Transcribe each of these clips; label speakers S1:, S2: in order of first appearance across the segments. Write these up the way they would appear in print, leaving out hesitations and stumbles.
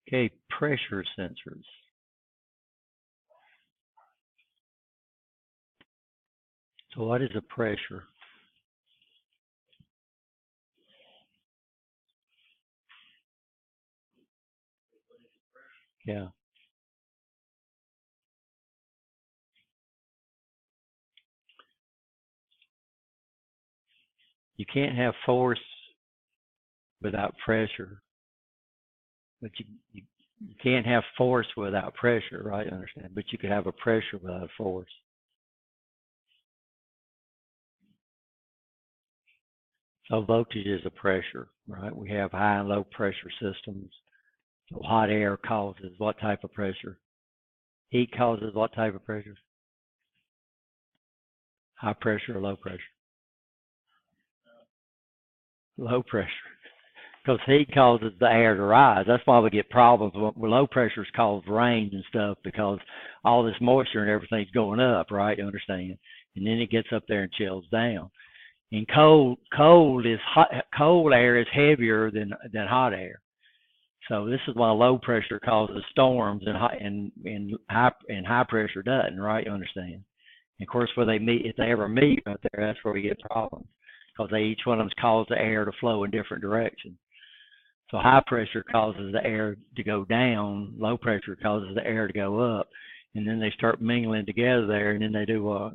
S1: Okay, pressure sensors. So what is a pressure? Yeah. You can't have force without pressure, but you can't have force without pressure, right? I understand. But you could have a pressure without a force. So voltage is a pressure, right? We have high and low pressure systems. So hot air causes what type of pressure? Heat causes what type of pressure? High pressure or low pressure? Low pressure. Because heat causes the air to rise. That's why we get problems with low pressures cause rain and stuff, because all this moisture and everything's going up, right? You understand? And then it gets up there and chills down. And cold air is heavier than hot air. So this is why low pressure causes storms and high pressure doesn't, right? You understand? And of course, where they meet, if they ever meet right there, that's where we get problems, because each one of them cause the air to flow in different directions. So high pressure causes the air to go down, low pressure causes the air to go up, and then they start mingling together there, and then they do what?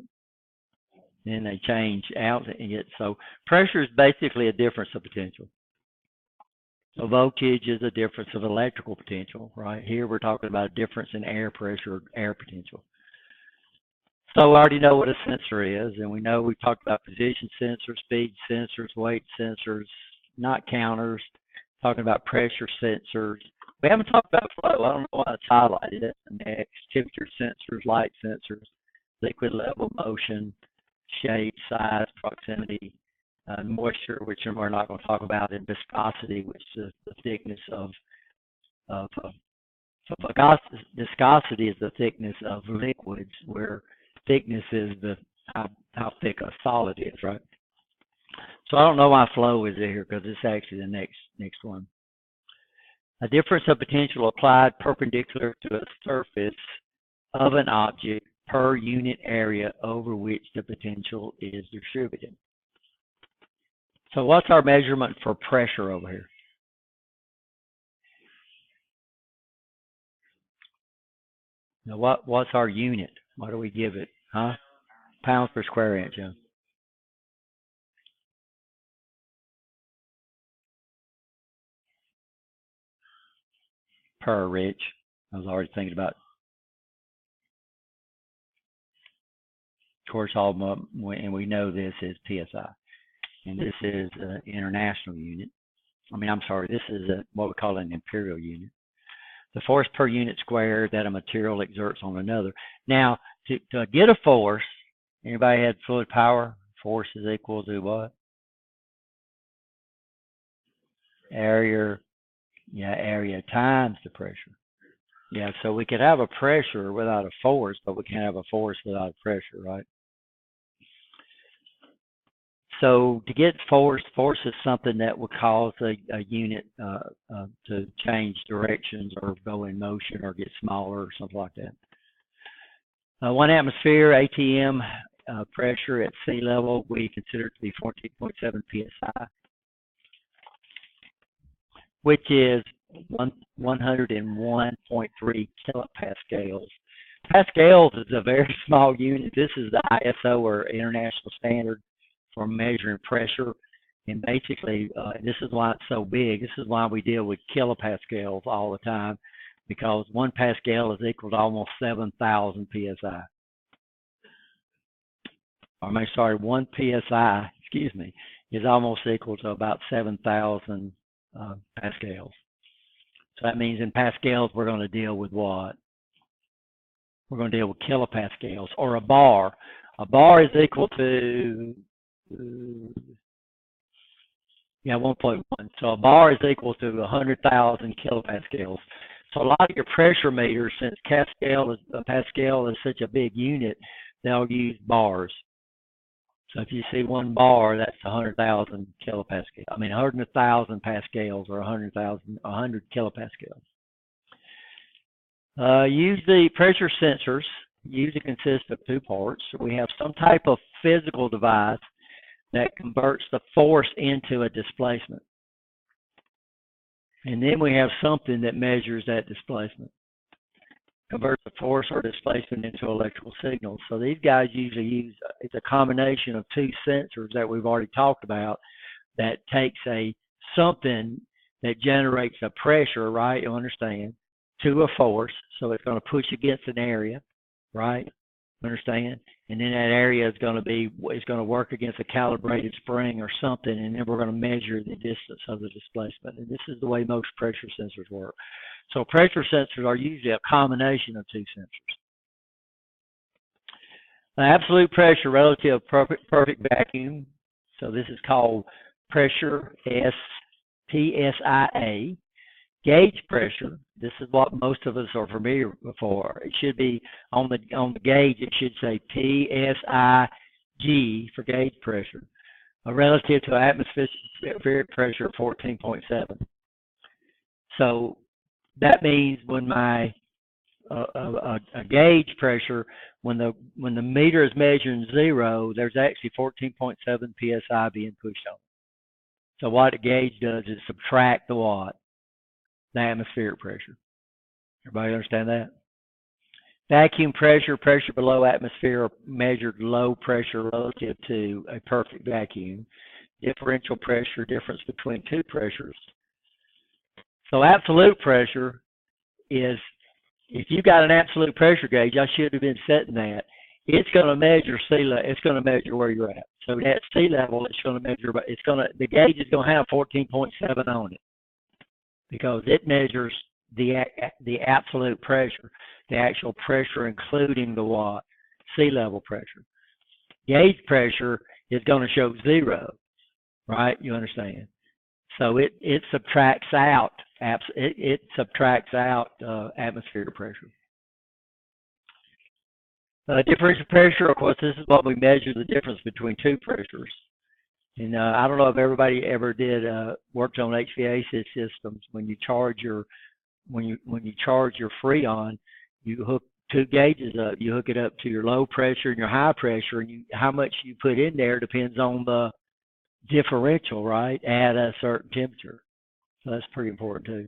S1: Then they change out and get, so pressure is basically a difference of potential. So voltage is a difference of electrical potential, right? Here we're talking about a difference in air pressure, air potential. So we already know what a sensor is, and we know we talked about position sensors, speed sensors, weight sensors, not counters, talking about pressure sensors. We haven't talked about flow. I don't know why it's highlighted it. Next, temperature sensors, light sensors, liquid level, motion, shape, size, proximity, moisture, which we're not going to talk about, and viscosity, which is the thickness of so viscosity is the thickness of liquids, where thickness is the how thick a solid is, right? So I don't know why flow is here, because it's actually the next one. A difference of potential applied perpendicular to a surface of an object per unit area over which the potential is distributed. So what's our measurement for pressure over here? Now what's our unit? What do we give it? Huh? Pounds per square inch, yeah. Per Rich. I was already thinking about, of course, and we know this is PSI, and this is an international unit. I'm sorry, this is what we call an imperial unit. The force per unit square that a material exerts on another. Now, to get a force, anybody had fluid power? Force is equal to what? Area times the pressure. Yeah, so we could have a pressure without a force, but we can't have a force without a pressure, right? So to get force is something that will cause a unit to change directions or go in motion or get smaller or something like that. 1 atmosphere ATM pressure at sea level we consider to be 14.7 psi, which is 101.3 kilopascals. Pascals is a very small unit. This is the ISO, or International Standard for measuring pressure. And basically, this is why it's so big. This is why we deal with kilopascals all the time, because 1 Pascal is equal to almost 7,000 psi. 1 psi, is almost equal to about 7,000 pascals. So that means in pascals, we're going to deal with what? We're going to deal with kilopascals, or a bar. A bar is equal to 1.1. So a bar is equal to 100,000 kilopascals. So a lot of your pressure meters, since Pascal is such a big unit, they'll use bars. So if you see 1 bar, that's 100,000 kilopascals. 100,000 pascals, or 100 kilopascals. Usually pressure sensors usually consist of two parts. We have some type of physical device that converts the force into a displacement. And then we have something that measures that displacement, converts the force or displacement into electrical signals. So these guys usually use, it's a combination of two sensors that we've already talked about that takes something that generates a pressure, right, you understand, to a force. So it's going to push against an area, right, understand? And then that area is going to work against a calibrated spring or something, and then we're going to measure the distance of the displacement. And this is the way most pressure sensors work. So pressure sensors are usually a combination of two sensors. The absolute pressure relative to perfect vacuum. So this is called pressure, PSIA. Gauge pressure, this is what most of us are familiar for. It should be on the gauge, it should say PSIG for gauge pressure, relative to atmospheric pressure of 14.7. So that means when my a gauge pressure, when the meter is measuring 0, there's actually 14.7 psi being pushed on. So what a gauge does is subtract the what? The atmospheric pressure. Everybody understand that? Vacuum pressure, pressure below atmosphere, measured low pressure relative to a perfect vacuum. Differential pressure, difference between two pressures. So absolute pressure is, if you got an absolute pressure gauge, I should have been setting that. It's going to measure sea level. It's going to measure where you're at. So at sea level, it's going to measure. The gauge is going to have 14.7 on it, because it measures the absolute pressure, the actual pressure including the what? Sea level pressure. Gauge pressure is going to show 0, right? You understand? So it subtracts out atmospheric pressure. Differential pressure, of course, this is what we measure the difference between two pressures. And I don't know if everybody ever did worked on HVAC systems. When you charge your Freon, you hook two gauges up. You hook it up to your low pressure and your high pressure, and how much you put in there depends on the differential, right? At a certain temperature. So that's pretty important too.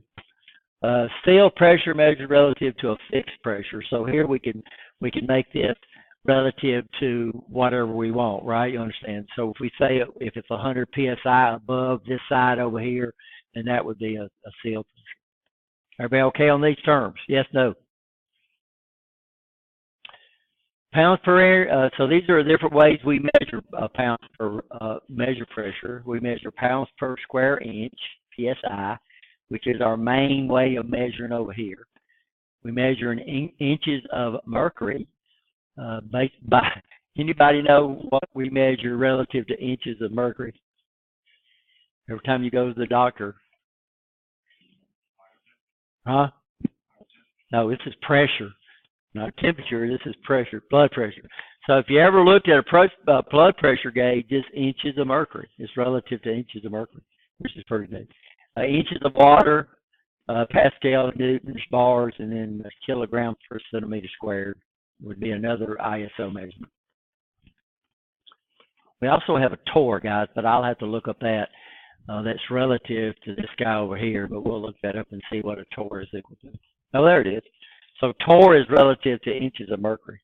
S1: Steel pressure measured relative to a fixed pressure. So here we can make this relative to whatever we want, right? You understand? So if we say if it's 100 psi above this side over here, then that would be a seal pressure. Everybody okay on these terms? Yes, no? Pounds per air. So these are different ways we measure pounds per measure pressure. We measure pounds per square inch, PSI, which is our main way of measuring over here. We measure in inches of mercury. Anybody know what we measure relative to inches of mercury? Every time you go to the doctor. Huh? No, this is pressure, not temperature. This is pressure, blood pressure. So if you ever looked at a blood pressure gauge, it's inches of mercury. It's relative to inches of mercury, which is pretty neat. Inches of water, Pascal, newtons, bars, and then kilograms per centimeter squared would be another ISO measurement. We also have a torr, guys, but I'll have to look up that. That's relative to this guy over here, but we'll look that up and see what a torr is equal to. Oh, there it is. So torr is relative to inches of mercury,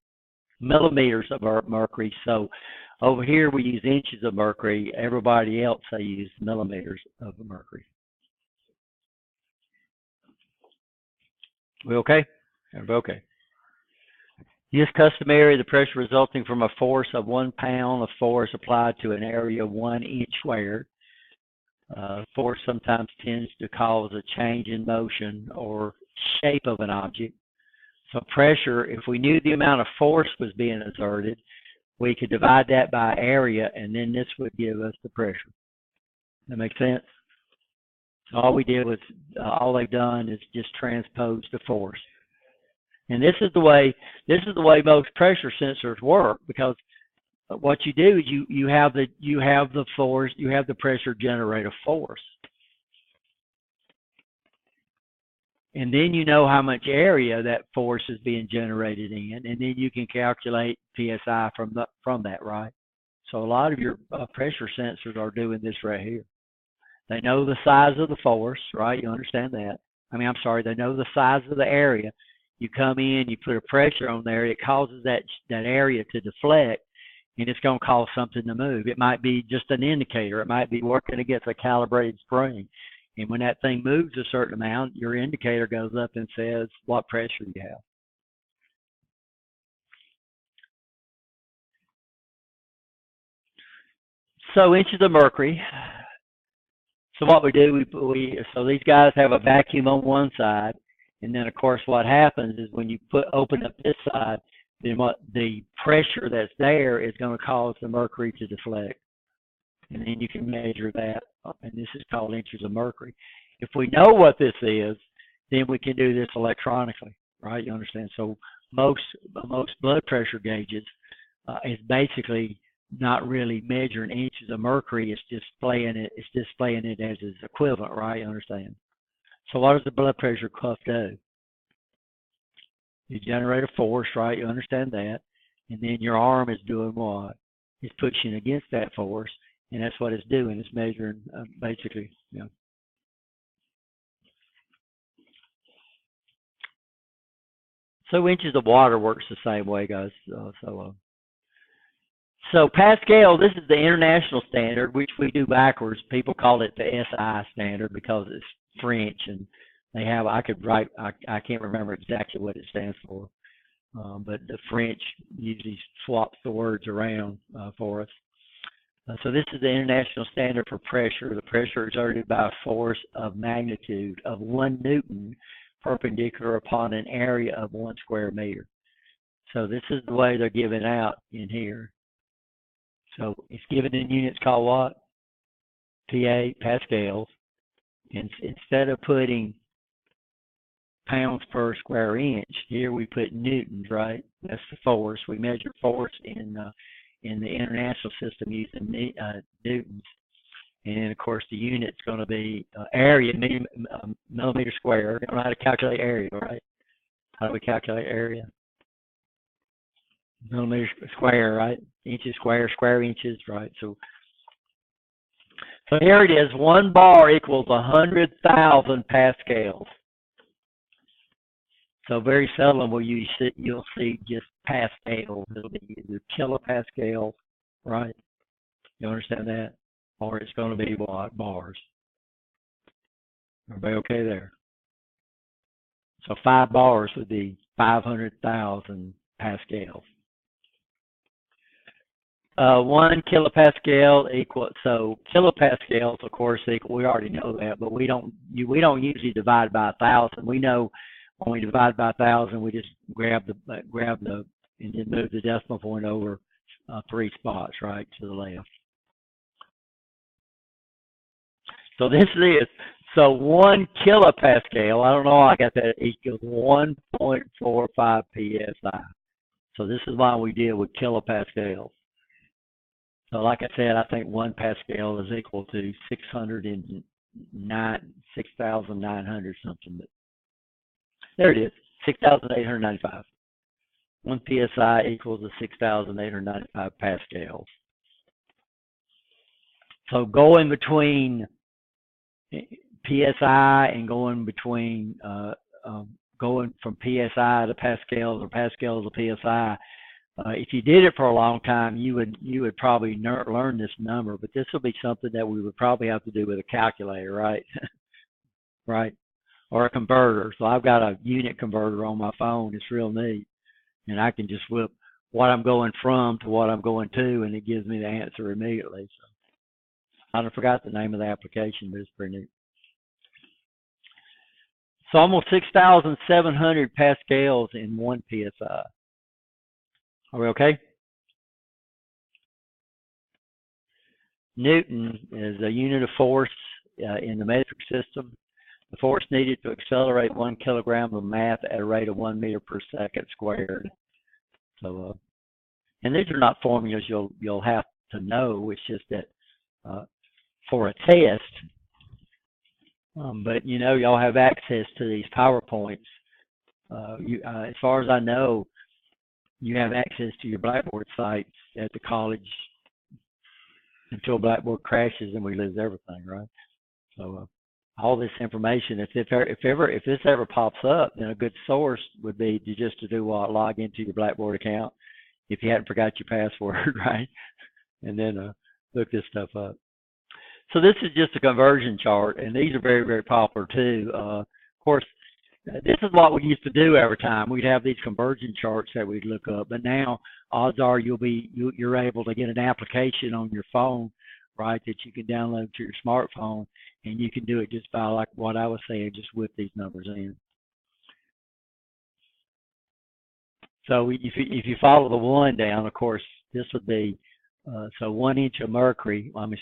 S1: millimeters of mercury. So over here we use inches of mercury. Everybody else, they use millimeters of mercury. We okay? Everybody okay? Use customary, the pressure resulting from a force of 1 pound of force applied to an area 1 inch squared. Force sometimes tends to cause a change in motion or shape of an object. So pressure, if we knew the amount of force was being exerted, we could divide that by area, and then this would give us the pressure. That make sense? So all we did was, all they've done is just transpose the force. And this is the way most pressure sensors work, because what you do is you have the force, you have the pressure generate a force. And then you know how much area that force is being generated in, and then you can calculate PSI from that, right? So a lot of your pressure sensors are doing this right here. They know the size of the force, right? You understand that? I mean, I'm sorry, they know the size of the area. You come in, you put a pressure on there, it causes that area to deflect, and it's going to cause something to move. It might be just an indicator. It might be working against a calibrated spring. And when that thing moves a certain amount, your indicator goes up and says what pressure you have. So inches of mercury. So what we do, so these guys have a vacuum on one side, and then of course what happens is when you open up this side, then what the pressure that's there is going to cause the mercury to deflect, and then you can measure that, and this is called inches of mercury. If we know what this is, then we can do this electronically, right? You understand? So most blood pressure gauges is basically not really measuring inches of mercury. It's displaying it as its equivalent, right? You understand? So what does the blood pressure cuff do? You generate a force, right? You understand that. And then your arm is doing what? It's pushing against that force, and that's what it's doing. It's measuring basically, you know. So inches of water works the same way, guys. So Pascal, this is the international standard, which we do backwards. People call it the SI standard because it's French, and they have, I can't remember exactly what it stands for, but the French usually swaps the words around for us. So this is the international standard for pressure. The pressure exerted by a force of magnitude of 1 Newton perpendicular upon an area of 1 square meter. So this is the way they're given out in here. So it's given in units called what? PA, pascals. And instead of putting pounds per square inch, here we put newtons, right? That's the force. We measure force in the international system using newtons. And of course, the unit's going to be area, millimeter square. We don't know how to calculate area, right? How do we calculate area? Millimeter square, right? Inches square, square inches, right? So here it is. 1 bar equals 100,000 pascals. So very seldom will you'll see just pascals. It'll be either kilopascals, right? You understand that? Or it's going to be what? Bars. Everybody okay there? So 5 bars would be 500,000 pascals. 1 kilopascal equals, so kilopascals, of course, equal, we already know that, but we don't usually divide by 1,000. We know when we divide by 1,000, we just grab the and then move the decimal point over 3 spots, right, to the left. So this is, so 1 kilopascal, I don't know how I got that, equals 1.45 psi. So this is why we deal with kilopascals. So like I said, I think 1 pascal is equal to 6,900 something. But there it is, 6,895. 1 psi equals to 6,895 pascals. So going between psi and going between going from psi to pascals or pascals to psi. If you did it for a long time, you would probably learn this number, but this will be something that we would probably have to do with a calculator, right? Right? Or a converter. So I've got a unit converter on my phone. It's real neat. And I can just flip what I'm going from to what I'm going to, and it gives me the answer immediately. So I forgot the name of the application, but it's pretty neat. So almost 6,700 pascals in 1 psi. Are we okay? Newton is a unit of force in the metric system. The force needed to accelerate 1 kilogram of mass at a rate of 1 meter per second squared. So, and these are not formulas you'll have to know. It's just that for a test, But you know, y'all have access to these PowerPoints. As far as I know, you have access to your Blackboard sites at the college until Blackboard crashes and we lose everything, right? So all this information, if this ever pops up, then a good source would be to do what? Log into your Blackboard account if you hadn't forgot your password, right? And then look this stuff up. So this is just a conversion chart, and these are very, very popular too. Of course, this is what we used to do every time. We'd have these conversion charts that we'd look up, but now odds are you're able to get an application on your phone, right, that you can download to your smartphone, and you can do it just by, like what I was saying, just whip these numbers in. So if you follow the one down, of course, this would be so 1 inch of mercury. 1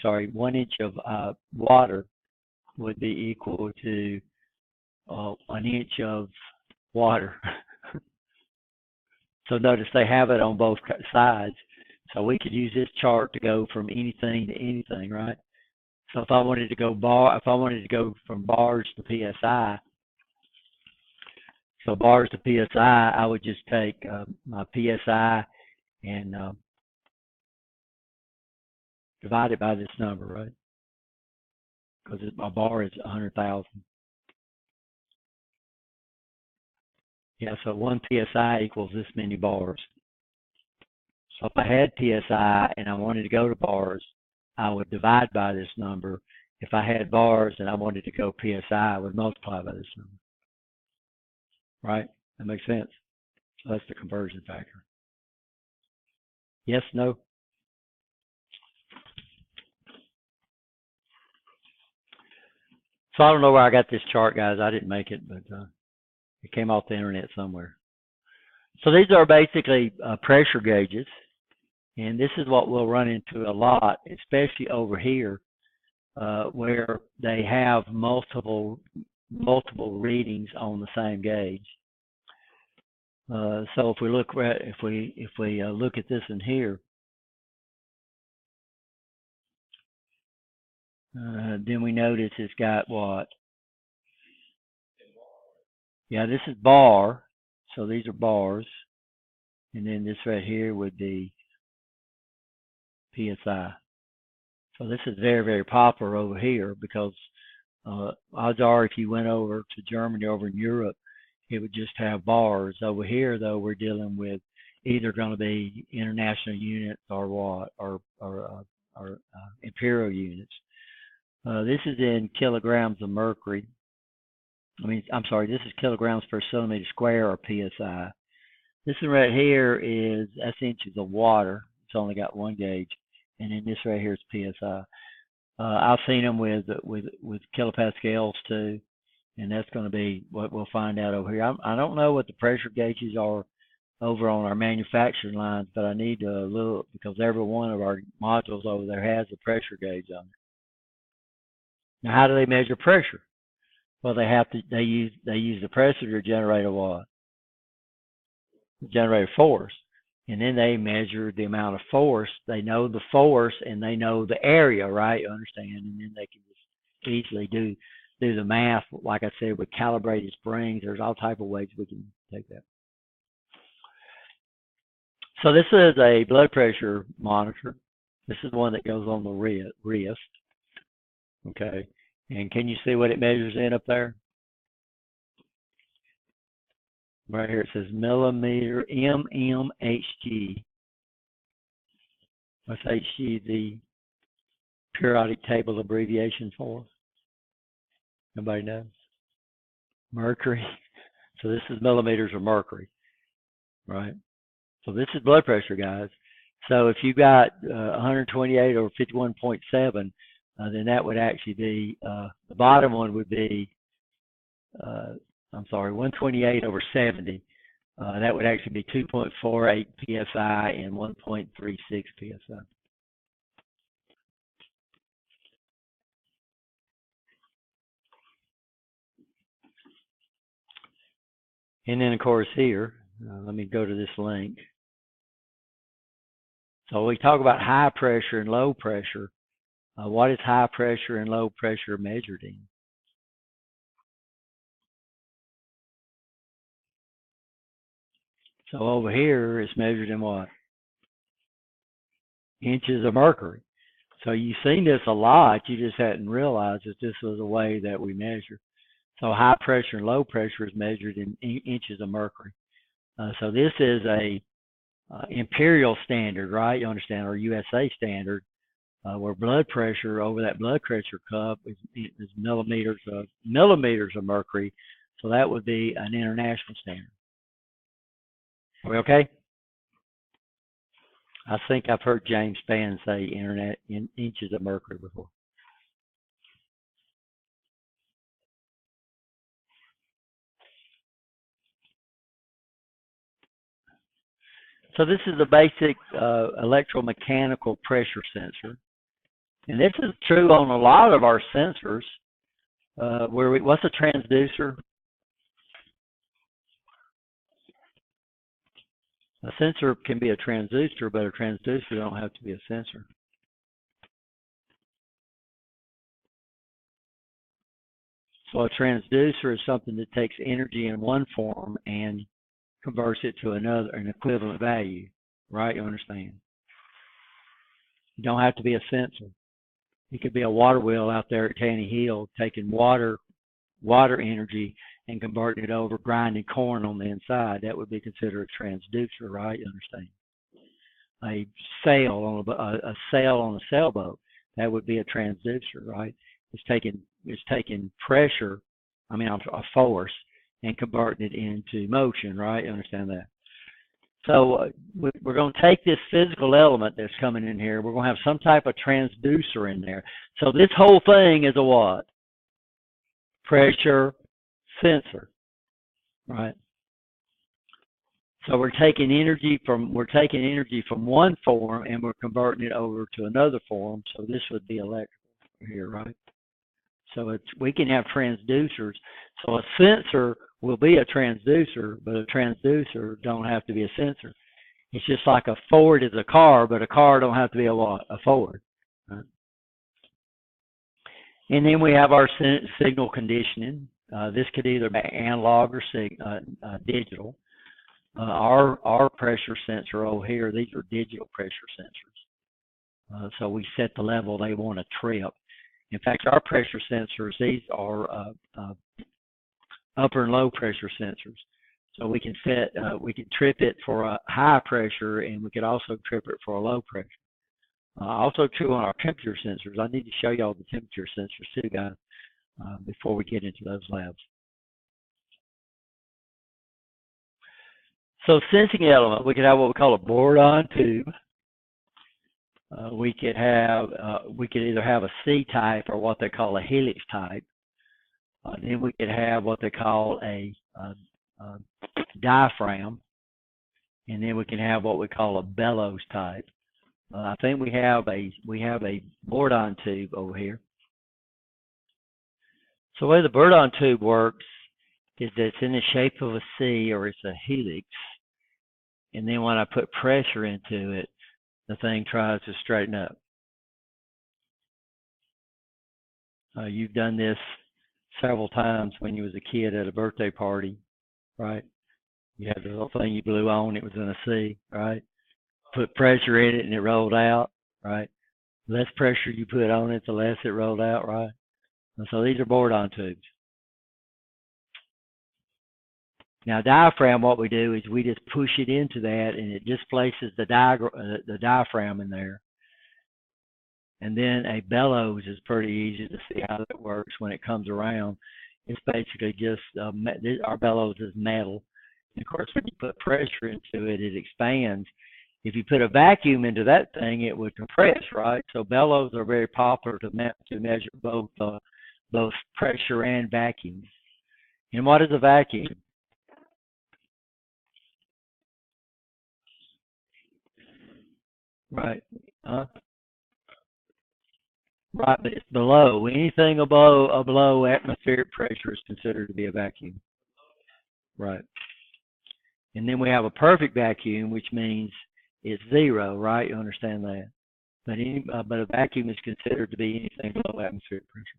S1: inch of water would be equal to 1 inch of water. So notice they have it on both sides. So we could use this chart to go from anything to anything, right? So if I wanted to go from bars to PSI, so bars to PSI, I would just take my PSI and divide it by this number, right? Because my bar is 100,000. Yeah, so 1 PSI equals this many bars. So if I had PSI and I wanted to go to bars, I would divide by this number. If I had bars and I wanted to go PSI, I would multiply by this number. Right? That makes sense. So that's the conversion factor. Yes, no? So I don't know where I got this chart, guys. I didn't make it, but it came off the internet somewhere. So these are basically pressure gauges, and this is what we'll run into a lot, especially over here, where they have multiple readings on the same gauge. So if we look look at this in here, then we notice it's got what? Yeah, this is bar. So these are bars, and then this right here would be PSI. So this is very, very popular over here because odds are if you went over to Germany, over in Europe, it would just have bars. Over here, though, we're dealing with either going to be international units or what, or imperial units. This is in kilograms of mercury. I'm sorry, this is kilograms per centimeter square, or PSI. This one right here that's inches of water. It's only got one gauge. And then this right here is PSI. I've seen them with kilopascals too, and that's going to be what we'll find out over here. I don't know what the pressure gauges are over on our manufacturing lines, but I need to look because every one of our modules over there has a pressure gauge on it. Now, how do they measure pressure? Well, they use the pressure to generate a what? Generate a force. And then they measure the amount of force. They know the force and they know the area, right? You understand? And then they can just easily do the math. Like I said, with calibrated springs, there's all type of ways we can take that. So this is a blood pressure monitor. This is one that goes on the wrist. Okay. And can you see what it measures in up there? Right here it says millimeter mmHg. What's Hg the periodic table abbreviation for? Nobody knows? Mercury. So this is millimeters of mercury, right? So this is blood pressure, guys. So if you got 128 or 51.7, then that would actually be, the bottom one would be, 128 over 70. That would actually be 2.48 psi and 1.36 psi. And then, of course, here, let me go to this link. So we talk about high pressure and low pressure. What is high pressure and low pressure measured in? So over here, it's measured in what? Inches of mercury. So you've seen this a lot. You just hadn't realized that this was a way that we measure. So high pressure and low pressure is measured in inches of mercury. So this is a imperial standard, right? You understand, or USA standard, where blood pressure over that blood pressure cup is millimeters of mercury. So that would be an international standard. Are we okay? I think I've heard James Spann say inches of mercury before. So this is the basic electromechanical pressure sensor. And this is true on a lot of our sensors. What's a transducer? A sensor can be a transducer, but a transducer don't have to be a sensor. So a transducer is something that takes energy in one form and converts it to an equivalent value, right? You understand? You don't have to be a sensor. It could be a water wheel out there at Tanny Hill taking water energy and converting it over, grinding corn on the inside. That would be considered a transducer, right? You understand? A sail on a sailboat, that would be a transducer, right? It's taking pressure, a force, and converting it into motion, right? You understand that? So we're going to take this physical element that's coming in here. We're going to have some type of transducer in there. So this whole thing is a what? Pressure sensor, right? So we're taking energy from one form and we're converting it over to another form. So this would be electrical here, right? So we can have transducers. So a sensor will be a transducer, but a transducer don't have to be a sensor. It's just like a Ford is a car, but a car don't have to be a what? A Ford. Right? And then we have our signal conditioning. This could either be analog or digital. Our pressure sensor over here, these are digital pressure sensors. So we set the level they want to trip. In fact, our pressure sensors, these are upper and low pressure sensors. So we can trip it for a high pressure, and we could also trip it for a low pressure. Also true on our temperature sensors. I need to show y'all the temperature sensors too, guys, before we get into those labs. So sensing element, we could have what we call a boron tube. We could either have a C-type or what they call a helix type. Then we could have what they call a diaphragm, and then we can have what we call a bellows type. I think we have a bourdon tube over here. So the way the bourdon tube works is that it's in the shape of a C, or it's a helix, and then when I put pressure into it, the thing tries to straighten up. You've done this several times when you was a kid at a birthday party, right? You had the little thing you blew on, it was in a C, right? Put pressure in it and it rolled out, right? The less pressure you put on it, the less it rolled out, right? And so these are bourdon tubes. Now diaphragm, what we do is we just push it into that and it displaces the diaphragm in there. And then a bellows is pretty easy to see how that works when it comes around. It's basically just, our bellows is metal. And of course, when you put pressure into it, it expands. If you put a vacuum into that thing, it would compress, right? So bellows are very popular to measure both pressure and vacuum. And what is a vacuum? Right. Right, but it's below. Anything below atmospheric pressure is considered to be a vacuum. Right. And then we have a perfect vacuum, which means it's zero, right? You understand that? But a vacuum is considered to be anything below atmospheric pressure.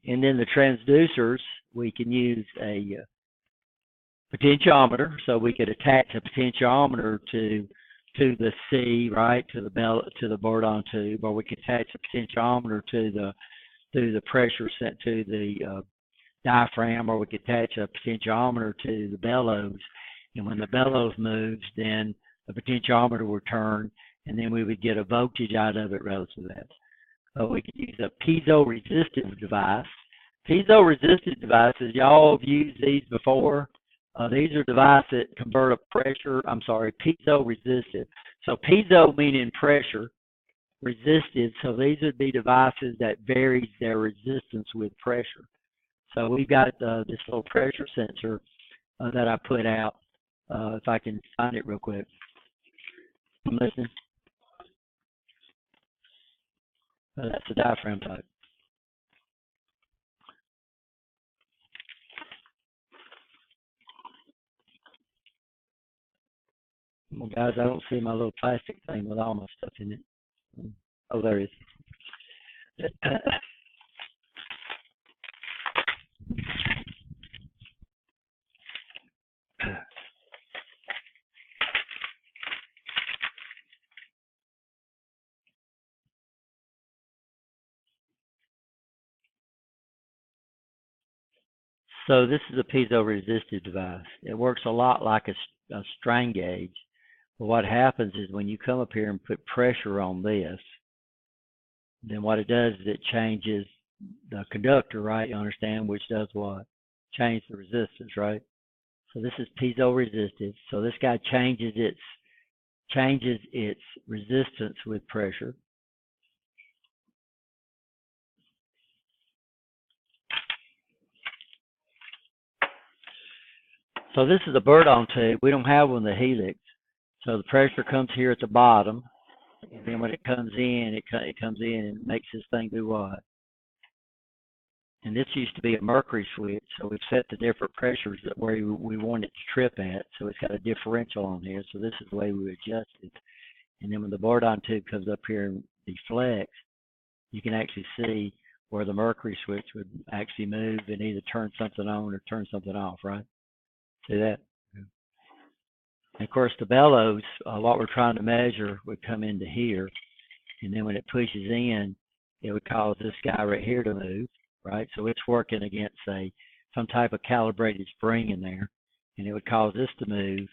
S1: And then the transducers, we can use a potentiometer, so we could attach a potentiometer to the C, right, to the bourdon tube, or we could attach a potentiometer to the pressure sent to the diaphragm, or we could attach a potentiometer to the bellows. And when the bellows moves, then the potentiometer would turn, and then we would get a voltage out of it relative to that. So we could use a piezo-resistive device. Piezo-resistive devices, y'all have used these before. These are devices that convert a pressure, piezo-resistive. So piezo meaning pressure, resistive, so these would be devices that varies their resistance with pressure. So we've got this little pressure sensor that I put out, if I can find it real quick. I'm listening. That's the diaphragm type. Well, guys, I don't see my little plastic thing with all my stuff in it. Oh, there it is. So this is a piezo-resistive device. It works a lot like a strain gauge. But what happens is when you come up here and put pressure on this, then what it does is it changes the conductor, right? You understand, which does what? Change the resistance, right? So this is piezo-resistive. So this guy changes its resistance with pressure. So this is a bourdon tube. We don't have one in the helix. So the pressure comes here at the bottom, and then when it comes in, it comes in and makes this thing do what? And this used to be a mercury switch, so we've set the different pressures that where we want it to trip at. So it's got a differential on here. So this is the way we adjust it. And then when the bourdon tube comes up here and deflects, you can actually see where the mercury switch would actually move and either turn something on or turn something off, right? See that? And of course, the bellows, what we're trying to measure would come into here. And then when it pushes in, it would cause this guy right here to move, right? So it's working against some type of calibrated spring in there. And it would cause this to move.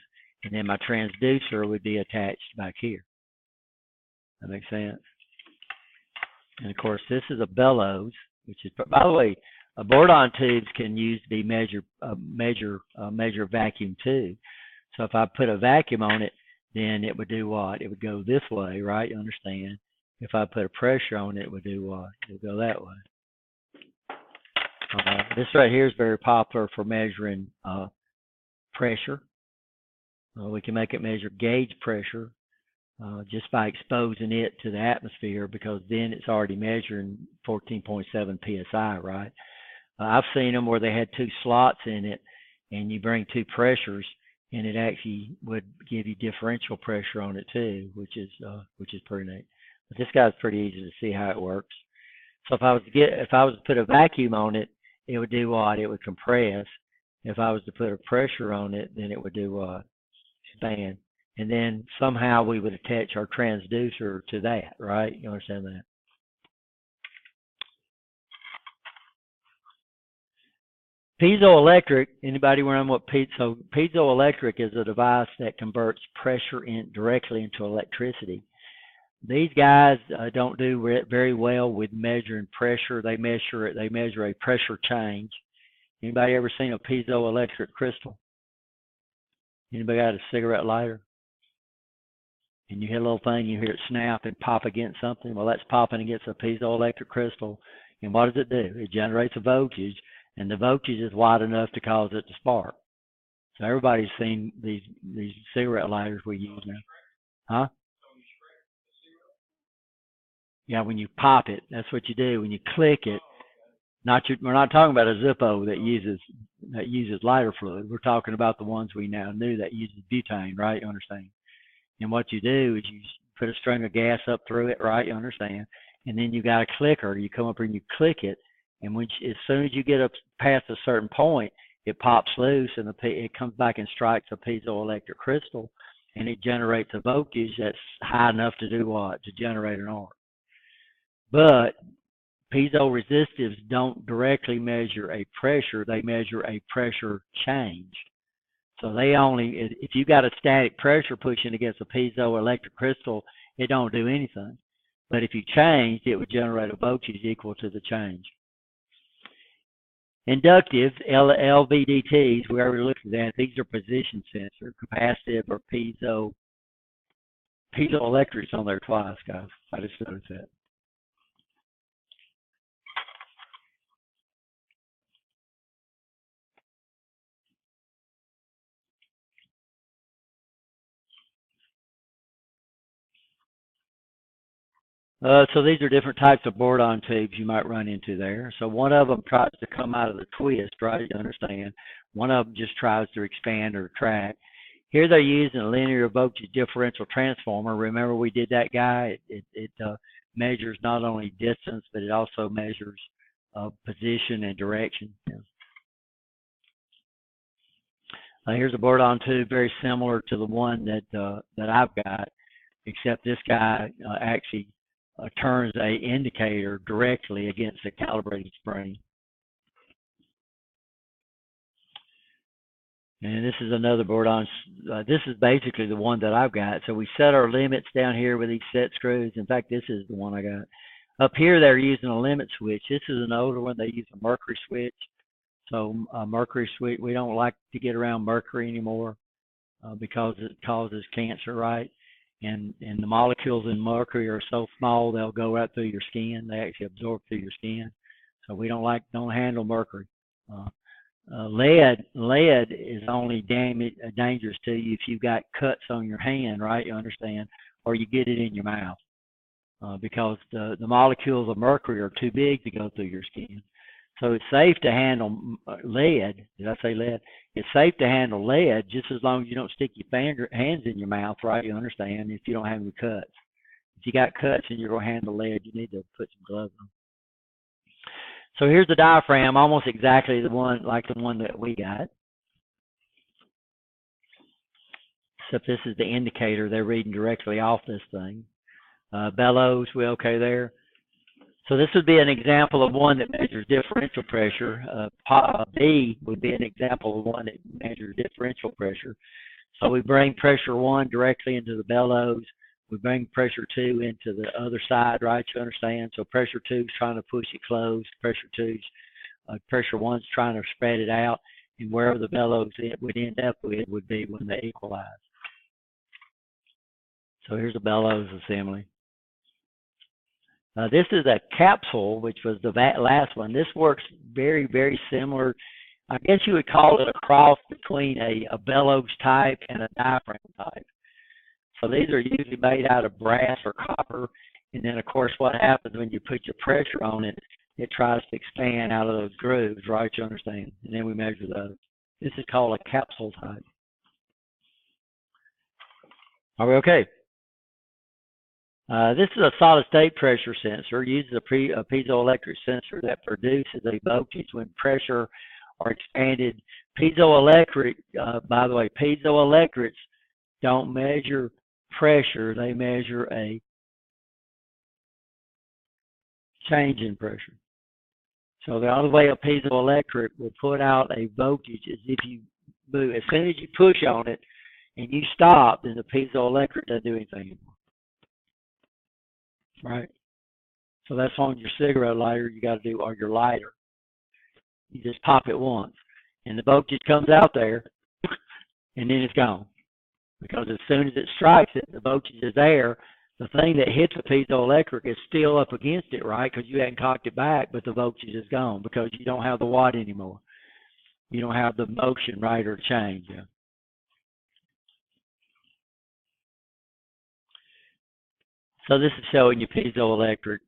S1: And then my transducer would be attached back here. That makes sense? And of course, this is a bellows, which is, by the way, bourdon tubes can use to be measure vacuum too. So if I put a vacuum on it, then it would do what? It would go this way, right? You understand? If I put a pressure on it, it would do what? It would go that way. This right here is very popular for measuring pressure. We can make it measure gauge pressure just by exposing it to the atmosphere, because then it's already measuring 14.7 psi, right? I've seen them where they had two slots in it, and you bring two pressures, and it actually would give you differential pressure on it too, which is pretty neat. But this guy's pretty easy to see how it works. So if I was to put a vacuum on it, it would do what? It would compress. If I was to put a pressure on it, then it would do what? Expand. And then somehow we would attach our transducer to that, right? You understand that? Piezoelectric, anybody remember what piezoelectric is? A device that converts pressure directly into electricity. These guys don't do very well with measuring pressure. They measure a pressure change. Anybody ever seen a piezoelectric crystal? Anybody got a cigarette lighter? And you hit a little thing, you hear it snap and pop against something. Well, that's popping against a piezoelectric crystal. And what does it do? It generates a voltage, and the voltage is wide enough to cause it to spark. So everybody's seen these cigarette lighters we use now. Huh? Yeah, when you pop it, that's what you do. When you click it, we're not talking about a Zippo that uses lighter fluid. We're talking about the ones we now knew that uses butane, right? You understand? And what you do is you put a string of gas up through it, right? You understand? And then you got a clicker. You come up here and you click it, and as soon as you get up past a certain point, it pops loose and it comes back and strikes a piezoelectric crystal, and it generates a voltage that's high enough to do what? To generate an arc. But piezo-resistives don't directly measure a pressure, they measure a pressure change. So they only, if you got a static pressure pushing against a piezoelectric crystal, it don't do anything. But if you changed, it would generate a voltage equal to the change. Inductive, LVDTs, we already looked at that. These are position sensor, capacitive or piezoelectrics on there twice, guys. I just noticed that. So these are different types of bourdon tubes you might run into there. So one of them tries to come out of the twist, right? You understand. One of them just tries to expand or retract. Here they're using a linear voltage differential transformer. Remember we did that guy? It measures not only distance, but it also measures position and direction. Yeah. Here's a bourdon tube very similar to the one that I've got, except this guy actually turns a indicator directly against a calibrated spring. And this is another bourdon. This is basically the one that I've got. So we set our limits down here with these set screws. In fact, this is the one I got. Up here, they're using a limit switch. This is an older one. They use a mercury switch. So a mercury switch, we don't like to get around mercury anymore because it causes cancer, right? And the molecules in mercury are so small they'll go right through your skin. They actually absorb through your skin. So we don't handle mercury. Lead is only dangerous to you if you've got cuts on your hand, right? You understand, or you get it in your mouth because the molecules of mercury are too big to go through your skin. So it's safe to handle lead. Did I say lead? It's safe to handle lead just as long as you don't stick your hands in your mouth, right? You understand, if you don't have any cuts. If you got cuts and you're going to handle lead, you need to put some gloves on. So here's the diaphragm, almost exactly the one like the one that we got. Except this is the indicator. They're reading directly off this thing. Bellows, we okay there? So this would be an example of one that measures differential pressure. B would be an example of one that measures differential pressure. So we bring pressure 1 directly into the bellows. We bring pressure 2 into the other side, right? You understand? So pressure 2 is trying to push it closed. Pressure 1 is trying to spread it out. And wherever the bellows it would end up with would be when they equalize. So here's a bellows assembly. This is a capsule, which was the last one. This works very, very similar. I guess you would call it a cross between a bellows type and a diaphragm type. So these are usually made out of brass or copper. And then, of course, what happens when you put your pressure on it, it tries to expand out of those grooves, right? You understand? And then we measure those. This is called a capsule type. Are we okay? This is a solid state pressure sensor. It uses a piezoelectric sensor that produces a voltage when pressure are expanded. Piezoelectric, by the way, piezoelectrics don't measure pressure. They measure a change in pressure. So the only way a piezoelectric will put out a voltage is if you move. As soon as you push on it and you stop, then the piezoelectric doesn't do anything anymore. Right? So that's on your cigarette lighter you got to do, or your lighter. You just pop it once, and the voltage comes out there, and then it's gone. Because as soon as it strikes it, the voltage is there. The thing that hits the piezoelectric is still up against it, right? Because you hadn't cocked it back, but the voltage is gone because you don't have the watt anymore. You don't have the motion, right, or change. Yeah. So this is showing you piezoelectric.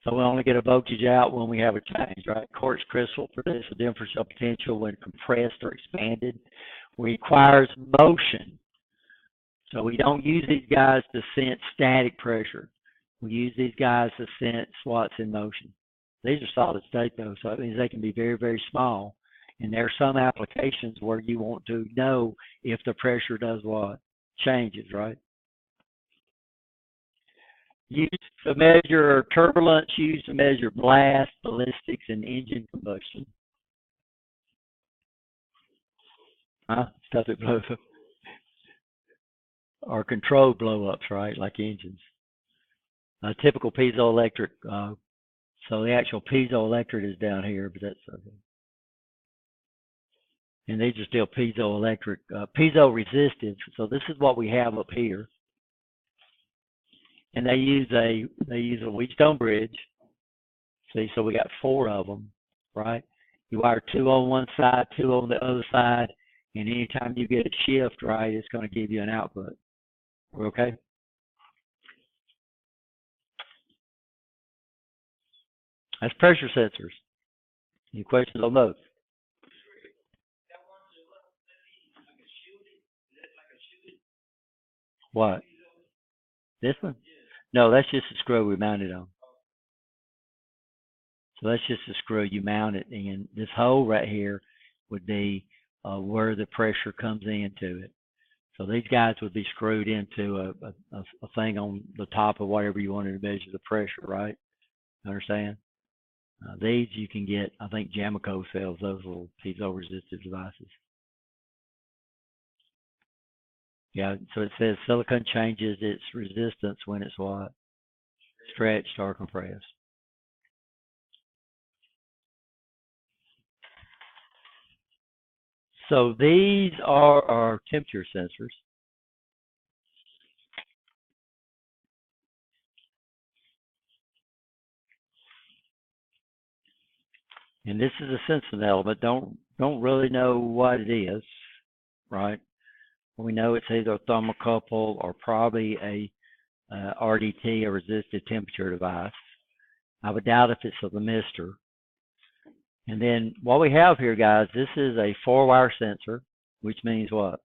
S1: So we only get a voltage out when we have a change, right? Quartz crystal produces a differential potential when compressed or expanded. Requires motion. So we don't use these guys to sense static pressure. We use these guys to sense what's in motion. These are solid state though, so that means they can be very, very small. And there are some applications where you want to know if the pressure does what? Changes, right? Used to measure turbulence, used to measure blast, ballistics, and engine combustion. Stuff that blows up. Or controlled blow-ups, right? Like engines. Typical piezoelectric. So the actual piezoelectric is down here, but that's okay. And these are still piezoelectric, piezo-resistive. So this is what we have up here. And they use a Wheatstone bridge. See, so we got 4 of them, right? You wire 2 on one side, 2 on the other side, and anytime you get a shift, right, it's going to give you an output. We're okay? That's pressure sensors. Any questions on those? What? This one? No, that's just a screw we mounted on. So that's just a screw you mount it in. This hole right here would be where the pressure comes into it. So these guys would be screwed into a thing on the top of whatever you wanted to measure the pressure, right? Understand? These you can get, I think Jamico sells those little piezo-resistive devices. Yeah, so it says silicon changes its resistance when it's what? Stretched or compressed. So these are our temperature sensors. And this is a sensing element. Don't really know what it is, right? We know it's either a thermocouple or probably a RDT, a resistive temperature device. I would doubt if it's a thermistor. And then what we have here, guys, this is a 4-wire sensor, which means what?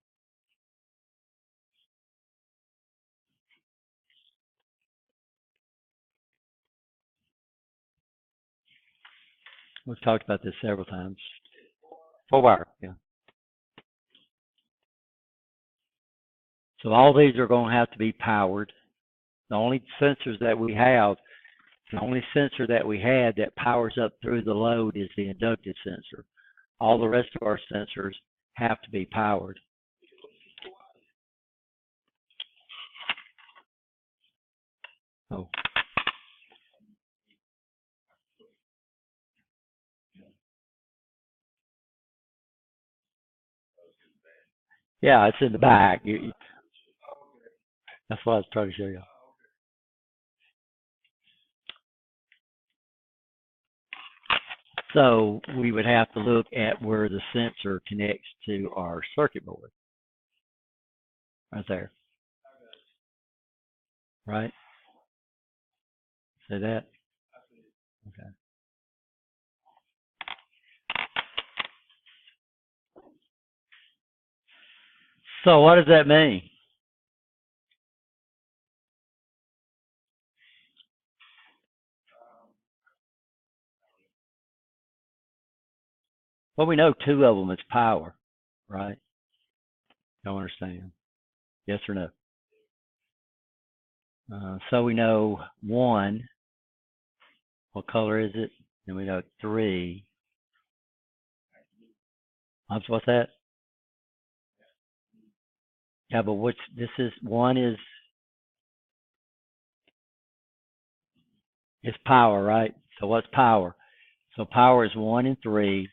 S1: We've talked about this several times. 4-wire, yeah. So all these are going to have to be powered. The only sensors that we have, the only sensor that we had that powers up through the load is the inductive sensor. All the rest of our sensors have to be powered. Oh. Yeah, it's in the back. That's what I was trying to show you. So we would have to look at where the sensor connects to our circuit board. Right there. Right? See that? Okay. So what does that mean? Well, we know 2 of them is power, right? Don't understand. Yes or no? So we know 1. What color is it? And we know 3. What's that? Yeah, but this is 1 is power, right? So what's power? So power is 1 and 3.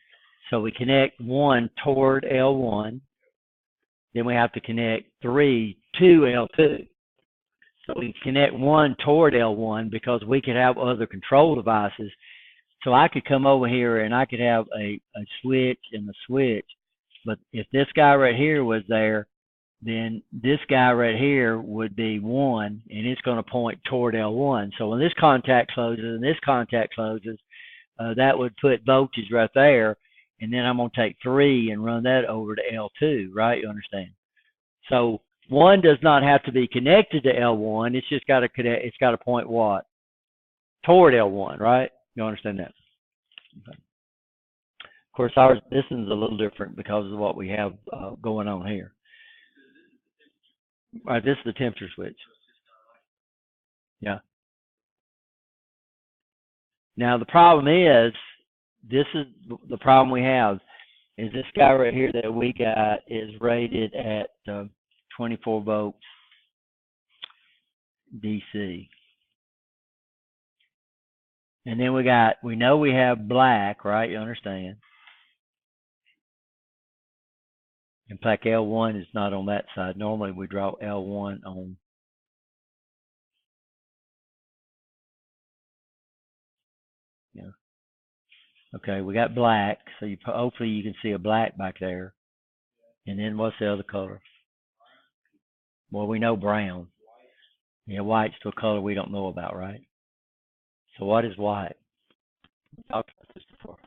S1: So we connect 1 toward L1. Then we have to connect 3 to L2. So we connect 1 toward L1 because we could have other control devices. So I could come over here and I could have a switch and a switch. But if this guy right here was there, then this guy right here would be 1, and it's going to point toward L1. So when this contact closes and this contact closes, that would put voltage right there, and then I'm going to take 3 and run that over to L2, right? You understand? So 1 does not have to be connected to L1. It's just got to connect. It's got to point what? Toward L1, right? You understand that? Okay. course, this is a little different because of what we have going on here. All right, this is the temperature switch. Yeah. Now the problem is, this is the problem we have, is this guy right here that we got is rated at 24 volts DC. And then we know we have black, right? You understand? In fact, L1 is not on that side. Normally we draw L1 on. Yeah. Okay, we got black, so hopefully you can see a black back there. And then what's the other color? Well, we know brown. Yeah, white's to a color we don't know about, right? So what is white? We talked about this before.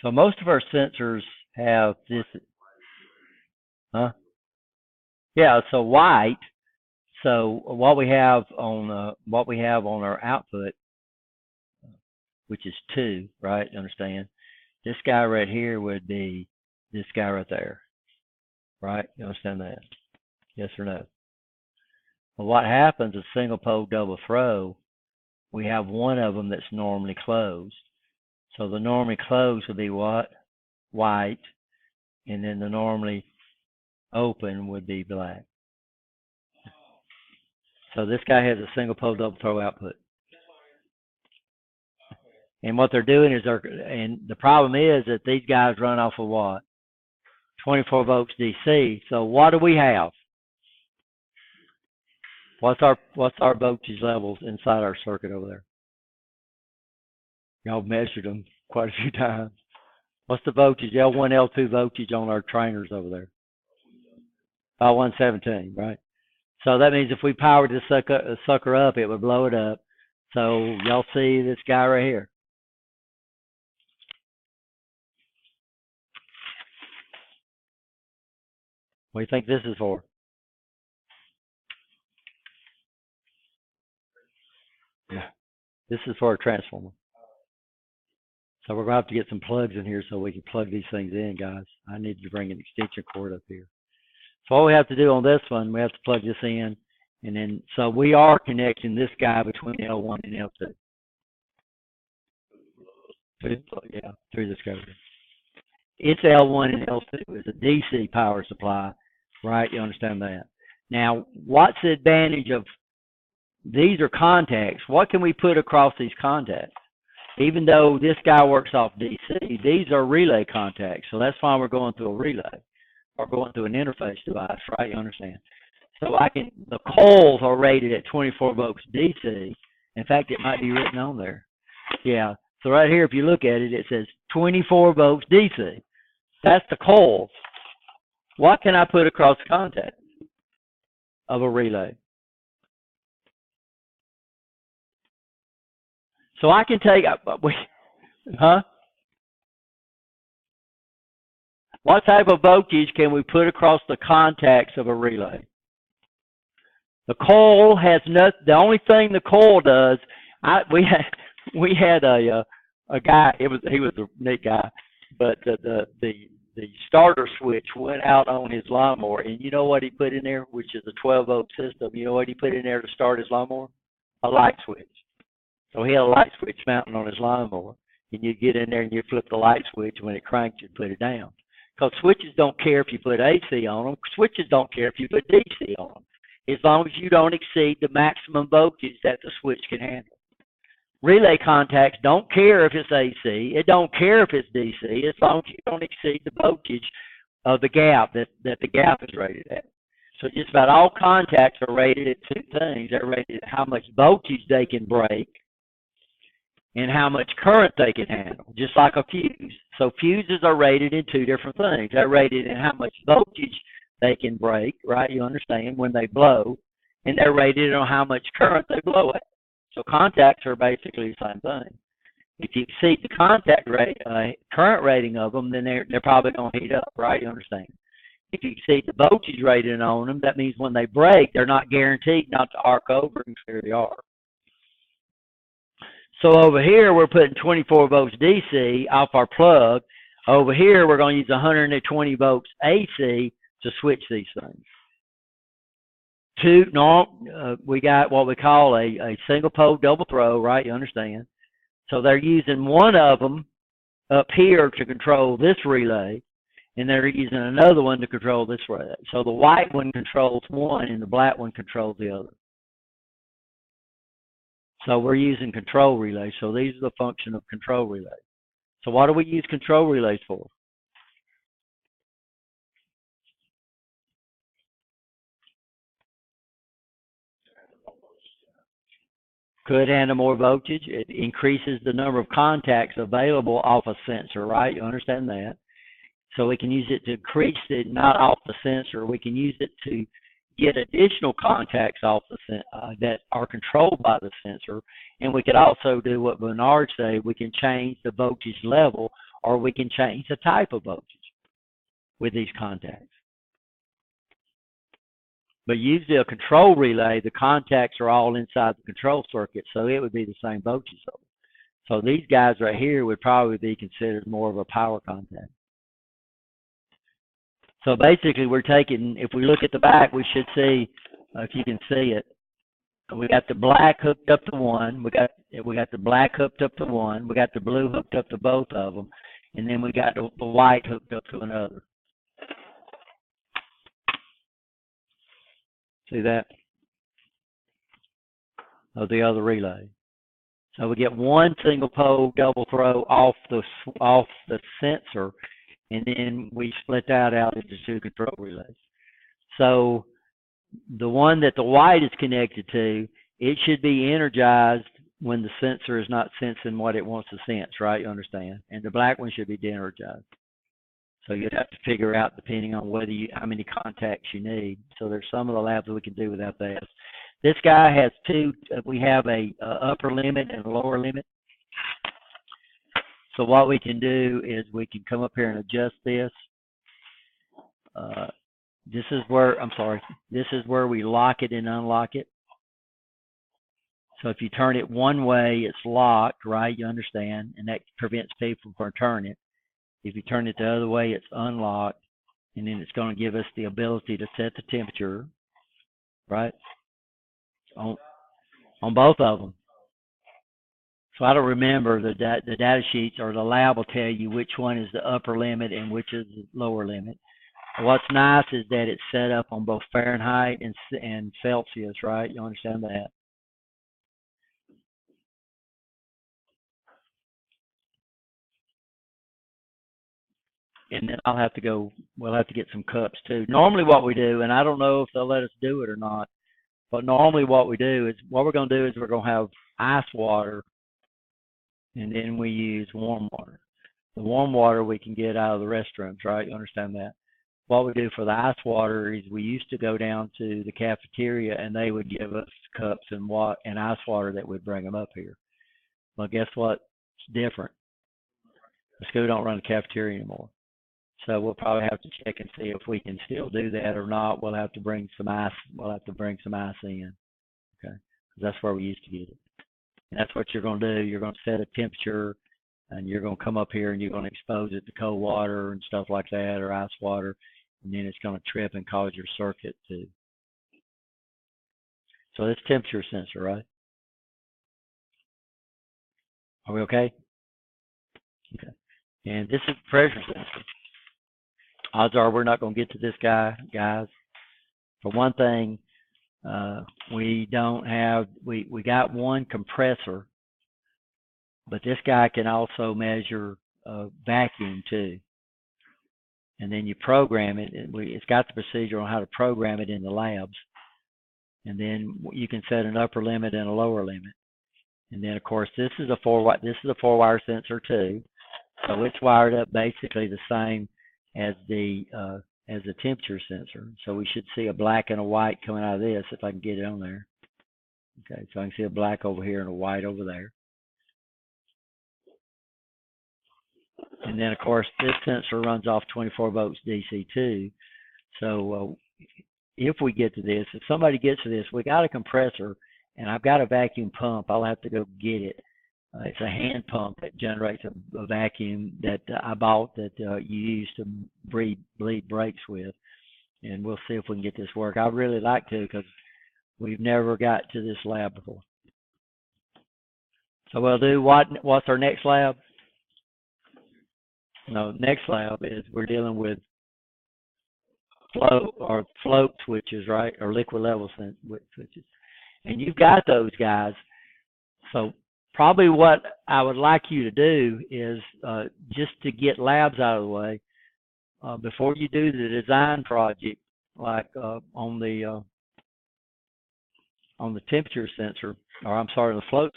S1: So most of our sensors have this, huh? Yeah, so white. So what we have on our output, which is 2, right? You understand? This guy right here would be this guy right there, right? You understand that? Yes or no? Well, what happens is single pole double throw, we have one of them that's normally closed. So the normally closed would be what? White. And then the normally open would be black. So this guy has a single pole double throw output. And what they're doing is and the problem is that these guys run off of what? 24 volts DC. So what do we have? What's our voltage levels inside our circuit over there? Y'all measured them quite a few times. What's the voltage, L1, L2 voltage on our trainers over there? 117, right? So that means if we powered this sucker up, it would blow it up. So y'all see this guy right here. What do you think this is for? Yeah. This is for a transformer. So we're going to have to get some plugs in here so we can plug these things in, guys. I need to bring an extension cord up here. So all we have to do on this one, we have to plug this in. And then, so we are connecting this guy between L1 and L2. Yeah, through this guy. It's L1 and L2. It's a DC power supply, right? You understand that? Now, what's the advantage of, these are contacts. What can we put across these contacts? Even though this guy works off DC, these are relay contacts. So that's why we're going through a relay or going through an interface device, right? You understand? So the coils are rated at 24 volts DC. In fact, it might be written on there. Yeah. So right here, if you look at it, it says 24 volts DC. That's the coils. What can I put across the contact of a relay? So I can take, huh? What type of voltage can we put across the contacts of a relay? The coil has the only thing the coil does, we had a guy, he was a neat guy, but the starter switch went out on his lawnmower, and you know what he put in there, which is a 12 volt system. You know what he put in there to start his lawnmower? A light switch. So he had a light switch mounted on his lawnmower, and you get in there and you flip the light switch. When it cranks, you put it down. Because switches don't care if you put AC on them. Switches don't care if you put DC on them, as long as you don't exceed the maximum voltage that the switch can handle. Relay contacts don't care if it's AC. It don't care if it's DC, as long as you don't exceed the voltage of the gap that the gap is rated at. So just about all contacts are rated at 2 things. They're rated at how much voltage they can break, and how much current they can handle, just like a fuse. So fuses are rated in two different things. They're rated in how much voltage they can break, right? You understand, when they blow, and they're rated on how much current they blow at. So contacts are basically the same thing. If you exceed the contact rate, current rating of them, then they're probably going to heat up, right? You understand? If you exceed the voltage rating on them, that means when they break, they're not guaranteed not to arc over and clear the arc. So over here, we're putting 24 volts DC off our plug. Over here, we're going to use 120 volts AC to switch these things. We got what we call a single pole double throw, right? You understand? So they're using one of them up here to control this relay, and they're using another one to control this relay. So the white one controls one, and the black one controls the other. So we're using control relays. So these are the function of control relays. So what do we use control relays for? Could handle more voltage. It increases the number of contacts available off a sensor, right? You understand that? So we can use it to increase it, not off the sensor. We can use it to get additional contacts off the that are controlled by the sensor. And we could also do what Bernard said. We can change the voltage level, or we can change the type of voltage with these contacts. But usually a control relay, the contacts are all inside the control circuit, so it would be the same voltage. So these guys right here would probably be considered more of a power contact. So basically we're taking, if we look at the back, we should see, if you can see it, we got the black hooked up to one, we got the black hooked up to one, we got the blue hooked up to both of them, and then we got the white hooked up to another. See that? Of the other relay. So we get one single pole double throw off the sensor, and then we split that out into two control relays. So the one that the white is connected to, it should be energized when the sensor is not sensing what it wants to sense, right? You understand? And the black one should be de-energized. So you'd have to figure out, depending on how many contacts you need. So there's some of the labs that we can do without that. This guy has two. We have a upper limit and a lower limit. So what we can do is we can come up here and adjust this. This is where we lock it and unlock it. So if you turn it one way, it's locked, right? You understand, and that prevents people from turning it. If you turn it the other way, it's unlocked, and then it's going to give us the ability to set the temperature, right, on both of them. So I don't remember the data sheets, or the lab will tell you which one is the upper limit and which is the lower limit. What's nice is that it's set up on both Fahrenheit and Celsius, right? You understand that? And then we'll have to get some cups too. Normally what we do, and I don't know if they'll let us do it or not, but normally what we're going to do is we're going to have ice water, and then we use warm water. The warm water we can get out of the restrooms, right? You understand that? What we do for the ice water is we used to go down to the cafeteria, and they would give us cups and ice water that would bring them up here. Well, guess what? It's different. The school don't run the cafeteria anymore. So we'll probably have to check and see if we can still do that or not. We'll have to bring some ice. We'll have to bring some ice in, okay? Because that's where we used to get it. And that's what you're going to do. You're going to set a temperature, and you're going to come up here and you're going to expose it to cold water and stuff like that, or ice water, and then it's going to trip and cause your circuit to. So it's temperature sensor, right? Are we okay? Okay. And this is pressure sensor. Odds are we're not going to get to this guy, guys. For one thing, we got one compressor, but this guy can also measure vacuum too. And then you program it. It's got the procedure on how to program it in the labs. And then you can set an upper limit and a lower limit. And then of course this is a four wire sensor too. So it's wired up basically the same as the temperature sensor. So we should see a black and a white coming out of this if I can get it on there. Okay, so I can see a black over here and a white over there. And then of course this sensor runs off 24 volts DC too. So if we get to this, if somebody gets to this, we got a compressor and I've got a vacuum pump. I'll have to go get it. It's a hand pump that generates a vacuum that I bought that you use to bleed brakes with. And we'll see if we can get this work. I'd really like to because we've never got to this lab before. So we'll do what's our next lab? No, next lab is we're dealing with float switches, right? Or liquid level switches. And you've got those guys. So probably what I would like you to do is just to get labs out of the way before you do the design project, like on the temperature sensor, or I'm sorry, the float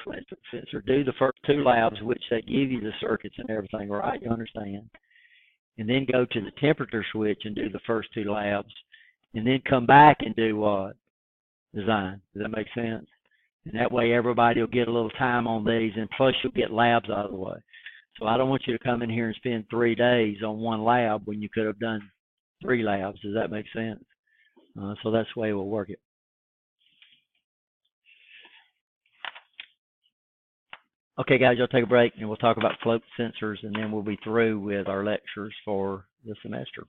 S1: sensor. Do the first two labs, which they give you the circuits and everything, right? You understand? And then go to the temperature switch and do the first two labs, and then come back and do design. Does that make sense? And that way everybody will get a little time on these, and plus you'll get labs out of the way. So I don't want you to come in here and spend 3 days on one lab when you could have done 3 labs. Does that make sense? So that's the way we'll work it. Okay, guys, you'll take a break, and we'll talk about float sensors, and then we'll be through with our lectures for the semester.